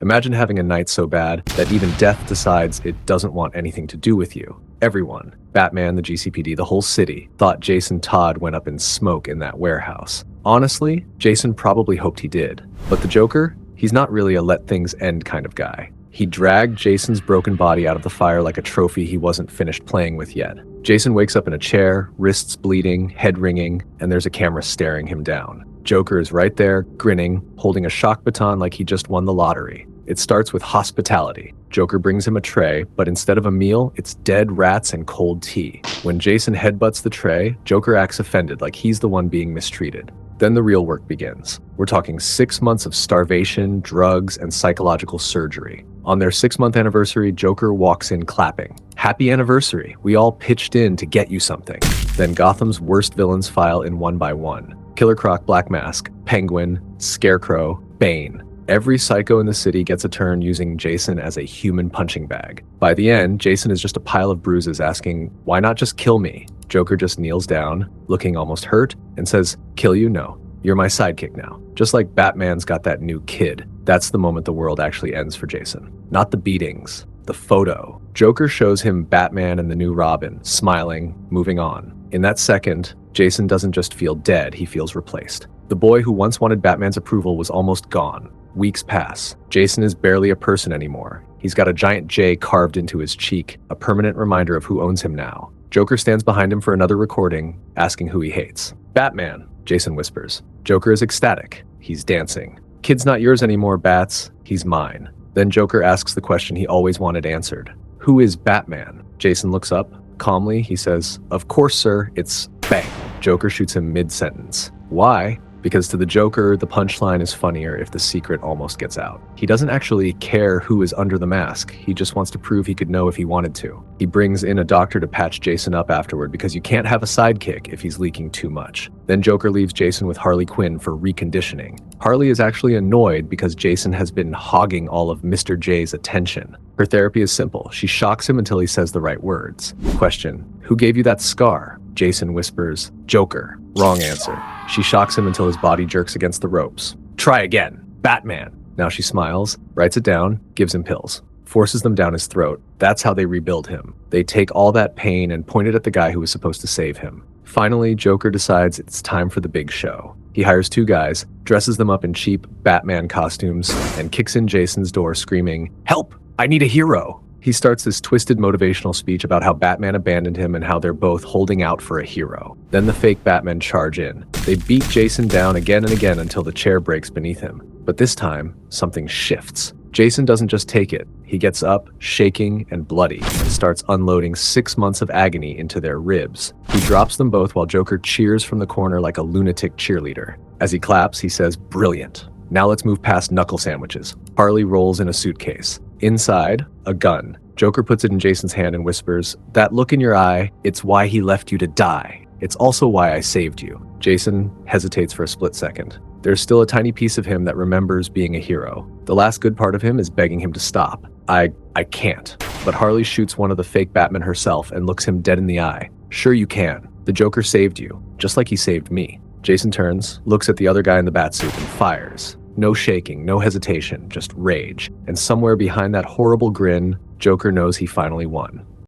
Imagine having a night so bad that even death decides it doesn't want anything to do with you. Everyone, Batman, the GCPD, the whole city, thought Jason Todd went up in smoke in that warehouse. Honestly, Jason probably hoped he did. But the Joker? He's not really a let things end kind of guy. He dragged Jason's broken body out of the fire like a trophy he wasn't finished playing with yet. Jason wakes up in a chair, wrists bleeding, head ringing, and there's a camera staring him down. Joker is right there, grinning, holding a shock baton like he just won the lottery. It starts with hospitality. Joker brings him a tray, but instead of a meal, it's dead rats and cold tea. When Jason headbutts the tray, Joker acts offended like he's the one being mistreated. Then the real work begins. We're talking 6 months of starvation, drugs, and psychological surgery. On their 6-month anniversary, Joker walks in clapping. Happy anniversary, we all pitched in to get you something. Then Gotham's worst villains file in one by one. Killer Croc, Black Mask, Penguin, Scarecrow, Bane. Every psycho in the city gets a turn using Jason as a human punching bag. By the end, Jason is just a pile of bruises asking, why not just kill me? Joker just kneels down, looking almost hurt, and says, kill you? No. You're my sidekick now. Just like Batman's got that new kid. That's the moment the world actually ends for Jason. Not the beatings, the photo. Joker shows him Batman and the new Robin, smiling, moving on. In that second, Jason doesn't just feel dead, he feels replaced. The boy who once wanted Batman's approval was almost gone. Weeks pass. Jason is barely a person anymore. He's got a giant J carved into his cheek, a permanent reminder of who owns him now. Joker stands behind him for another recording, asking who he hates. Batman, Jason whispers. Joker is ecstatic. He's dancing. Kid's not yours anymore, Bats. He's mine. Then Joker asks the question he always wanted answered. Who is Batman? Jason looks up. Calmly, he says, of course, sir, it's bang. Joker shoots him mid-sentence. Why? Because to the Joker, the punchline is funnier if the secret almost gets out. He doesn't actually care who is under the mask. He just wants to prove he could know if he wanted to. He brings in a doctor to patch Jason up afterward because you can't have a sidekick if he's leaking too much. Then Joker leaves Jason with Harley Quinn for reconditioning. Harley is actually annoyed because Jason has been hogging all of Mr. J's attention. Her therapy is simple. She shocks him until he says the right words. Question: who gave you that scar? Jason whispers, Joker. Wrong answer. She shocks him until his body jerks against the ropes. Try again. Batman. Now she smiles, writes it down, gives him pills, forces them down his throat. That's how they rebuild him. They take all that pain and point it at the guy who was supposed to save him. Finally, Joker decides it's time for the big show. He hires 2 guys, dresses them up in cheap Batman costumes, and kicks in Jason's door screaming, help! I need a hero! He starts this twisted motivational speech about how Batman abandoned him and how they're both holding out for a hero. Then the fake Batmen charge in. They beat Jason down again and again until the chair breaks beneath him. But this time, something shifts. Jason doesn't just take it. He gets up, shaking and bloody, and starts unloading 6 months of agony into their ribs. He drops them both while Joker cheers from the corner like a lunatic cheerleader. As he claps, he says, brilliant. Now let's move past knuckle sandwiches. Harley rolls in a suitcase. Inside, a gun. Joker puts it in Jason's hand and whispers, that look in your eye, it's why he left you to die. It's also why I saved you. Jason hesitates for a split second. There's still a tiny piece of him that remembers being a hero. The last good part of him is begging him to stop. I can't. But Harley shoots one of the fake Batmen herself and looks him dead in the eye. Sure you can. The Joker saved you, just like he saved me. Jason turns, looks at the other guy in the batsuit and fires. No shaking, no hesitation, just rage. And somewhere behind that horrible grin, Joker knows he finally won.